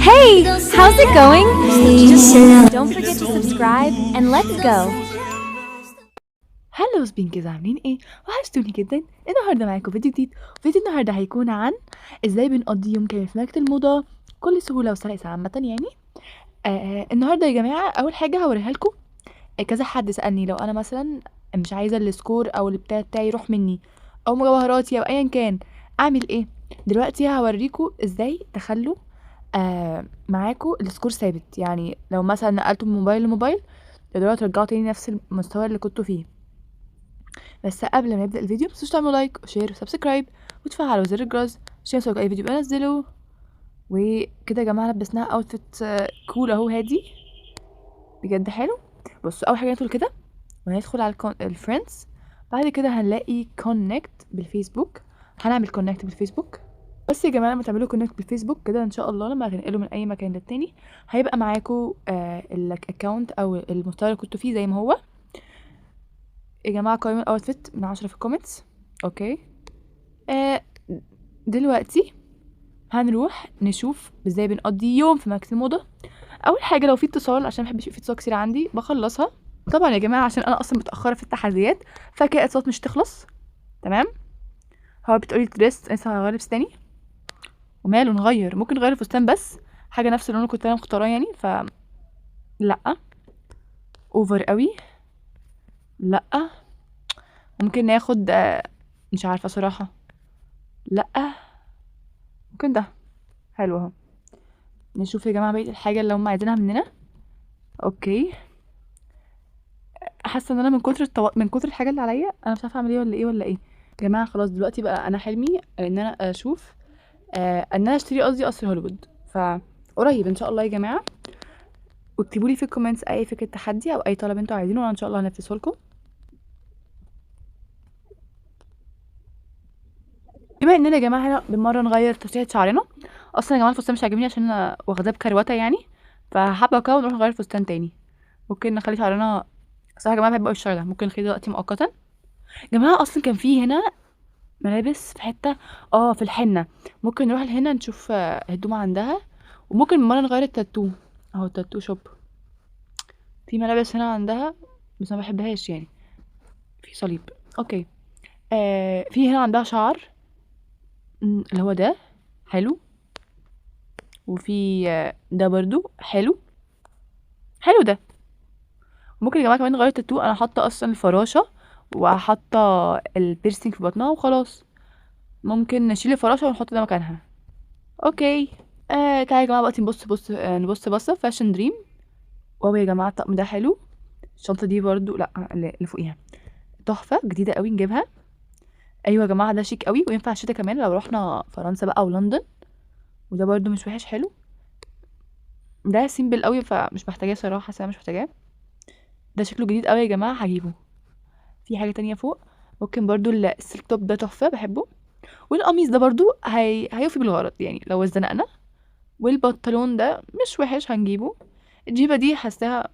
Hey, how's it going? Don't forget to subscribe and let's go. هلو سبينكيز، عاملين ايه؟ وحشتوني جدا. النهارده معاكم فيديو جديد. فيديو النهارده هيكون عن ازاي بنقضي يوم كامل في مكتبة الموضة بكل سهوله وسلاسه عامه يعني. النهارده يا جماعه اول حاجه هوريها لكم. كذا حد سالني لو انا مثلا مش عايزه السكور او البتاع بتاعي يروح مني او مجوهراتي او ايا كان، اعمل ايه؟ دلوقتي هوريكم ازاي تخلوا معاكم السكور ثابت. يعني لو مثلا نقلتوا من موبايل لموبايل تقدروا ترجعوا تاني نفس المستوى اللي كنتوا فيه. بس قبل ما نبدا الفيديو متنسوش تعملوا لايك وشير وسبسكرايب وتفعلوا زر الجرس عشان يوصلكوا اي فيديو بنزله. وكده يا جماعه لبسناها اوتفيت كول اهو، هادي بجد حلو. بصوا اول حاجه ندخل كده وهندخل على الفريندز. بعد كده هنلاقي كونكت بالفيسبوك، هنعمل كونكت بالفيسبوك. بس يا جماعه لما تعملوا كونكت بالفيسبوك كده ان شاء الله لما هتنقلوا من اي مكان للتاني هيبقى معاكم الاكونت او المستوى اللي كنتوا فيه زي ما هو. يا جماعه قيموا الاوتفيت من 10 في الكومنتس. اوكي. آه دلوقتي هنروح نشوف ازاي بنقضي يوم في ماكس الموضة. اول حاجه لو في اتصال، عشان ما بحبش يبقى في اتصال كتير عندي بخلصها طبعا يا جماعه، عشان انا اصلا متاخره في التحديات فكده الاتصالات مش تخلص. تمام. هو بتقولي دريس لسه هغير لبس تاني وماله نغير، ممكن نغير الفستان بس حاجه نفس اللون اللي كنت انا مختاراه يعني. ف لا اوفر قوي، لا ممكن ناخد مش عارفه صراحه، لا ممكن ده حلو اهو. نشوف يا جماعه بقيه الحاجه اللي هم عايزينها مننا. اوكي. حاسه ان انا من كتر الحاجه اللي عليا انا مش عارفه اعمل ايه ولا ايه ولا ايه. يا جماعه خلاص دلوقتي بقى انا حلمي ان انا اشوف ان انا اشتري قصدي قصر هوليوود فقريب ان شاء الله يا جماعه. واكتبوا لي في الكومنتس اي فكره تحدي او اي طلب انتوا عايزينه وانا ان شاء الله هنفذه لكم. بما اننا يا جماعه هنا بالمره نغير تسريحه شعرنا، اصلا يا جماعه الفستان مش عاجبني عشان انا واخداه بكروته يعني، فحابه كده ونروح نغير فستان تاني. ممكن نخلي شعرنا، صراحه يا جماعه بحب قوي الشعر ده، ممكن نخليه دلوقتي مؤقتا. يا جماعه اصلا كان في هنا ملابس في حته في الحنه، ممكن نروح لهنا نشوف هدوم عندها. وممكن مرة نغير التاتو اهو، التاتو شوب في ملابس هنا عندها بس ما بحبهاش يعني. في صليب. اوكي. في هنا عندها شعر اللي هو ده حلو. وفي ده برضو حلو، حلو ده. ممكن يا جماعه كمان نغير التاتو، انا حاطه اصلا الفراشه وحاطه البيرسينج في بطنها وخلاص. ممكن نشيل الفراشه ونحط ده مكانها. اوكي. تعالوا يا جماعه دلوقتي نبص بصه فاشن دريم. واو يا جماعه الطقم ده حلو. الشنطه دي برضو لا اللي فوقيها تحفه جديده قوي نجيبها. ايوه يا جماعه ده شيك قوي وينفع الشتا كمان لو رحنا فرنسا بقى ولندن. وده برضو مش وحش، حلو. ده سيمبل قوي فمش محتاجاه صراحه، حاسه مش محتاجاه. ده شكله جديد قوي يا جماعه هجيبه. في حاجه تانية فوق ممكن برضو السلك توب ده تحفه بحبه. والقميص ده برضو هيوفي بالغرض يعني لو اتزنقنا. والبنطلون ده مش وحش هنجيبه. الجيبه دي حاساها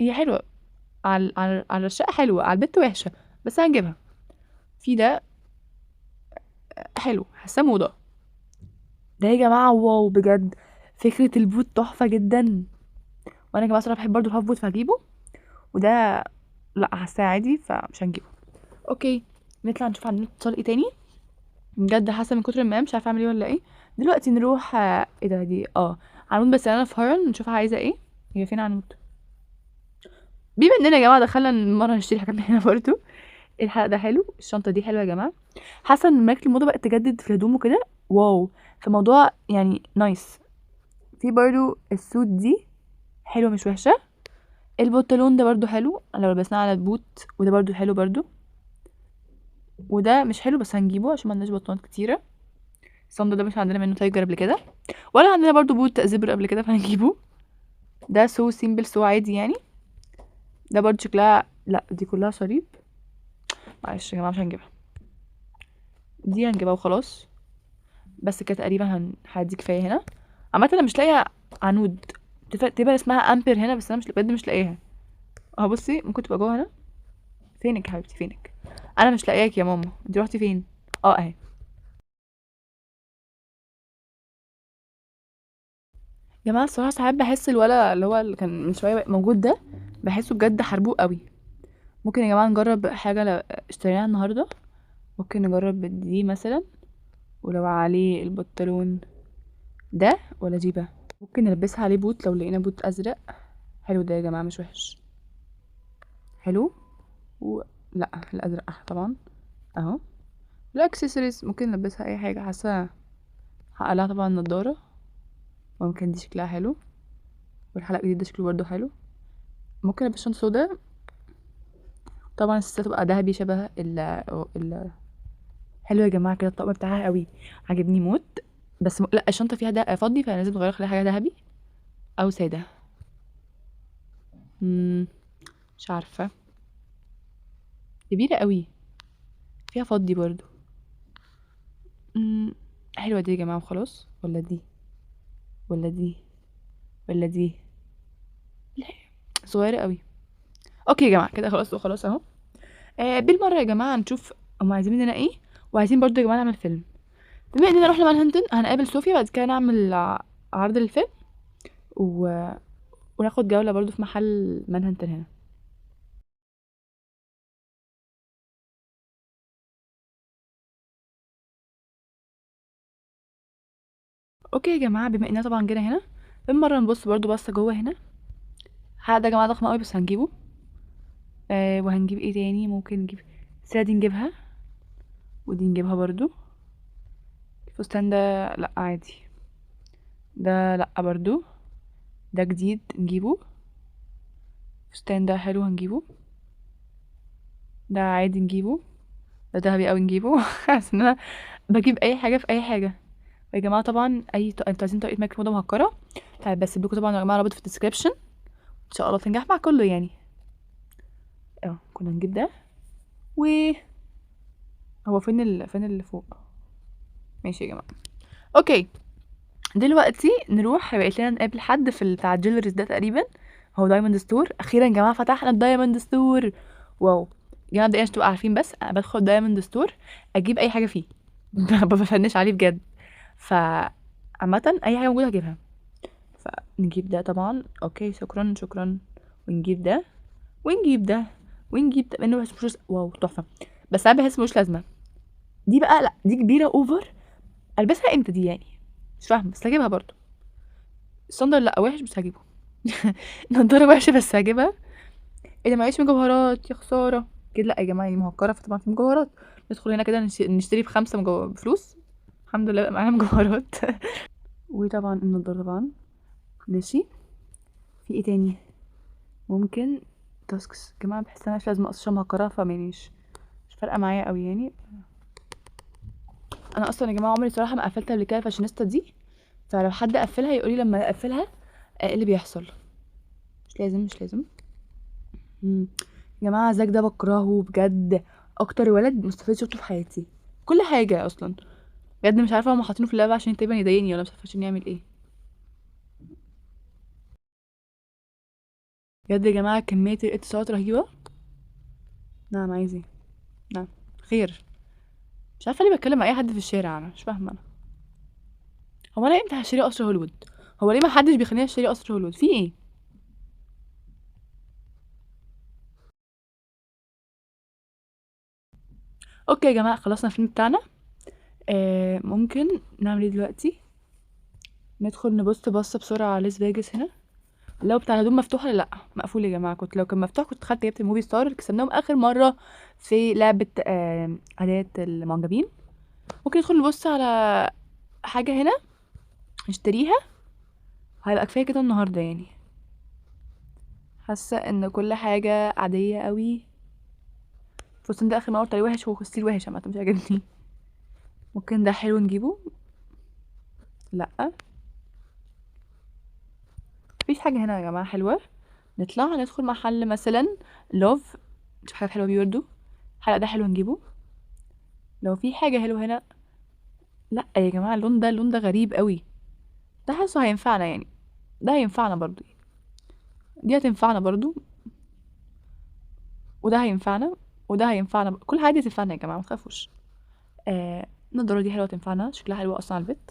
هي حلوه على الشقه، حلوه على البيت وحشه بس هنجيبها. في ده حلو حاساه موضه. ده يا جماعه واو بجد، فكره البوت تحفه جدا. وانا يا جماعه صراحه بحب برضو الهاف بوت فهجيبه. وده لا حاساه عادي فمش هنجيبه. اوكي. نطلع نشوف عندنا اتصال ايه تاني. بجد حاسه من كتر ما مش عارفه اعمل ايه ولا ايه. دلوقتي نروح ايه ده دي عنود، بس انا في هرم نشوفها عايزه ايه. هي فين عنود؟ بما اننا يا جماعه دخلنا المره نشتري حاجات من هنا برضو. الحلقه ده حلو، الشنطه دي حلوه يا جماعه. حاسه ان ماركه الموضه بقت تجدد في الهدوم وكده. واو. في موضوع يعني نايس. في برضو السوت دي حلوه مش وحشه. البنطلون ده برضو حلو لو لبسناه على البوت، وده برضو حلو برضو. وده مش حلو بس هنجيبه عشان ما عندناش بنطلونات كتيره. الصندوق ده مش عندنا منه تايجر قبل كده، ولا عندنا برضو بوت زبر قبل كده فهنجيبه. ده سو سيمبل سو عادي يعني. ده برضو شكلها لا دي كلها صليب، معلش يا جماعه مش هنجيبها. دي هنجيبها وخلاص. بس كده تقريبا هدي كفايه هنا. عامه انا مش لاقيه عنود. تبقى اسمها امبر هنا بس انا مش بجد مش لاقيها. اهو بصي ممكن تبقى جوه هنا. فينك يا حبيبتي فينك؟ انا مش لاقياك يا ماما، انت روحتي فين؟ اهي. يا جماعه الصراحه ساعات بحس الولا اللي هو اللي كان من شويه موجود ده، بحسه بجد حربوق قوي. ممكن يا جماعه نجرب حاجه لو اشتريناها النهارده. ممكن نجرب دي مثلا، ولو عليه البنطلون ده ولا دي بقى. ممكن نلبسها عليه بوت لو لقينا بوت ازرق. حلو ده يا جماعه، مش وحش. حلو. لا، الازرق احلى طبعا. اهو. الاكسسوارز ممكن نلبسها اي حاجه، حاسه هقلعها طبعا النضاره. ممكن دي شكلها حلو، والحلقه الجديد ده شكله برضه حلو. ممكن البس شنطه سودا. طبعا الستات تبقى ذهبي شبه ال حلو يا جماعه كده، الطقم بتاعها قوي عجبني موت. بس لا، الشنطه فيها ده فضي، فلازم نغير خليها حاجه ذهبي او ساده. مم، مش عارفه. كبيره قوي، فيها فضي برضو. مم، حلوه دي يا جماعه وخلاص، ولا دي ولا دي ولا دي؟ لا، صغيره قوي. اوكي يا جماعه كده خلاص وخلاص اهو. بالمره يا جماعه نشوف هم عايزين مننا ايه. وعايزين برضو يا جماعه نعمل فيلم. بما اننا رحنا مانهاتن هنقابل صوفيا، بعد كده نعمل عرض للفيلم و... وناخد جوله برضو في محل مانهاتن هنا. اوكي يا جماعه بما اننا طبعا جينا هنا، بالمره نبص برضو بصه جوه هنا. حاجه ده يا جماعه ضخمه قوي بس هنجيبه. وهنجيب ايه تاني؟ ممكن نجيب السلة دي نجيبها، ودي نجيبها برضو. الفستان ده لا عادي. ده لا برضو. ده جديد نجيبه. الفستان ده حلو هنجيبه. ده عادي نجيبه. ده دهبي قوي نجيبه. حاسه ان انا بجيب اي حاجه في اي حاجه. يا جماعه طبعا انتوا عايزين طريقه ميك اب موضه مهكره. طيب بس لكم طبعا يا جماعه رابط في الديسكريبشن. ان شاء الله تنجح مع كله يعني. كنا نجيب ده. و هو فين اللي فوق؟ ماشي يا جماعه. اوكي. دلوقتي نروح، بقيت لنا نقابل حد في بتاع الجولريز ده تقريبا. هو دايموند ستور. اخيرا يا جماعه فتحنا الدايموند ستور. واو. يا جماعه مبدئيا عشان تبقوا عارفين، بس انا بدخل دايموند ستور اجيب اي حاجه فيه. ما بفنش عليه بجد. ف عامه اي حاجه موجوده هجيبها. فنجيب ده طبعا. اوكي شكرا شكرا. ونجيب ده. ونجيب ده. ونجيب ده انه مش واو تحفه. بس انا بحس ملوش لازمه. دي بقى لا، دي كبيره اوفر. البسها امتى دي يعني؟ مش فاهمه بس هجيبها برضو. الصندل لا وحش بس هجيبه. نضاره وحشه بس هجيبها. ايه ده؟ معيش مجوهرات يا خساره. كده لا يا جماعه، دي مهكره فطبعا في مجوهرات. ندخل هنا كده نشتري ب5 بفلوس. الحمد لله بقى معانا مجوهرات. وطبعا النضاره طبعا. ماشي. في ايه تاني؟ ممكن تاسكس يا جماعه، بحس انا مش لازم اصلا مهكره، مش فارقه معايا قوي يعني. انا اصلا يا جماعه عمري صراحه ما قفلت قبل كده فاشينيستا دي. فلو حد قفلها يقولي لما اقفلها ايه اللي بيحصل. مش لازم. يا جماعه زاك ده بكرهه بجد. اكتر ولد مستفز شفته في حياتي. كل حاجه اصلا. بجد مش عارفه هما حاطينه في اللعبه عشان تقريبا يضايقني، ولا مش عارفه عشان يعمل ايه. بجد يا جماعه كميه الاتصالات رهيبه. نعم عايز ايه؟ نعم. خير. مش عارفه ليه بتكلم مع اي حد في الشارع، انا مش فاهمه انا. هو انا امتى هشتري قصر هوليوود؟ هو ليه ما حدش بيخليني اشتري قصر هوليوود؟ في ايه؟ اوكي يا جماعه خلصنا الفيلم بتاعنا. ممكن نعمل ايه دلوقتي؟ ندخل نبص بصه بسرعه على ليس فيجاس هنا. لو بتاع الهدوم مفتوح ولا لا؟ مقفول يا جماعه. كنت لو كان مفتوح كنت خدت جبت الموفي ستار اللي كسبناهم اخر مره في لعبه هدايا المعجبين. ممكن ندخل نبص على حاجه هنا نشتريها. هيبقى كفايه كده النهارده يعني. حاسه ان كل حاجه عاديه قوي. الفستان ده اخر مره قلت عليه وحش، هو ستيل وحش عامه مش عاجبني. ممكن ده حلو نجيبه. لا، مفيش حاجه هنا يا جماعه حلوه. نطلع ندخل محل مثلا لوف. نشوف حاجه حلوه بيه برضه. الحلقه ده حلو نجيبه. لو في حاجه حلوه هنا. لا يا جماعه اللون ده غريب قوي. ده حاسه هينفعنا يعني. ده هينفعنا برضو. دي هتنفعنا برضو. وده هينفعنا. وده هينفعنا كل حاجه دي هتنفعنا يا جماعه ما تخافوش. النضاره دي حلوه تنفعنا، شكلها حلو اصلا على البيت.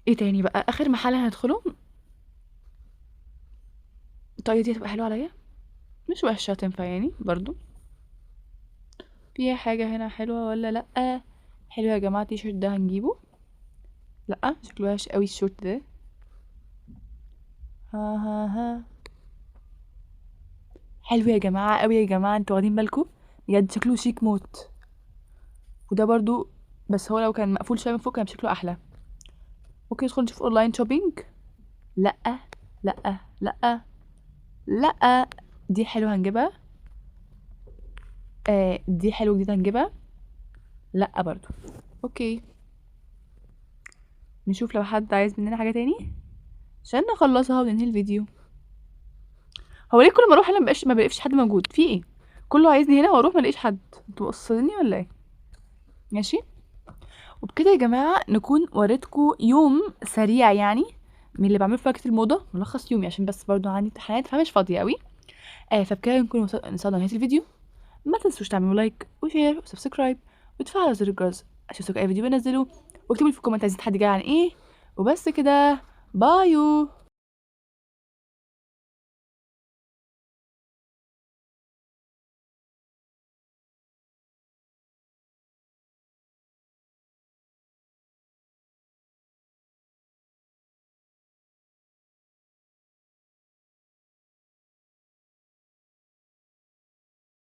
ايه تاني بقى؟ اخر محل هندخله. الطاقية دي هتبقى حلوة عليا، مش وحشة، تنفع يعني برضو. فيها حاجة هنا حلوة ولا لأ؟ حلو يا جماعة، التيشيرت ده هنجيبه. لأ شكله وحش قوي الشورت ده. ها ها ها، حلو يا جماعة قوي يا جماعة، انتوا واخدين بالكم؟ بجد شكله شيك موت. وده برضو، بس هو لو كان مقفول شوية من فوق كان شكله أحلى. ممكن ندخل نشوف اونلاين شوبينج. لأ لأ لأ لأ، دي حلوة هنجيبها. دي حلوة جديدة هنجيبها. لأ برضو. اوكي، نشوف لو حد عايز مننا حاجة تاني عشان نخلصها وننهي الفيديو. هو ليه كل ما اروح هنا ما بلاقيش حد موجود؟ في ايه؟ كله عايزني هنا واروح ما الاقيش حد، انتوا قصدني ولا ايه؟ ماشي. وبكده يا جماعه نكون وريتكم يوم سريع يعني من اللي بعمله في وقت الموضه، ملخص يومي عشان بس برضو عندي امتحانات فمش فاضيه قوي. فبكده نكون وصلنا لنهايه الفيديو. ما تنسوش تعملوا لايك وشير وسبسكرايب وتفعلوا زر الجرس عشان يوصلكوا اي فيديو بنزله، واكتبوا لي في الكومنت عايزين حد جاي عن ايه. وبس كده، بايو.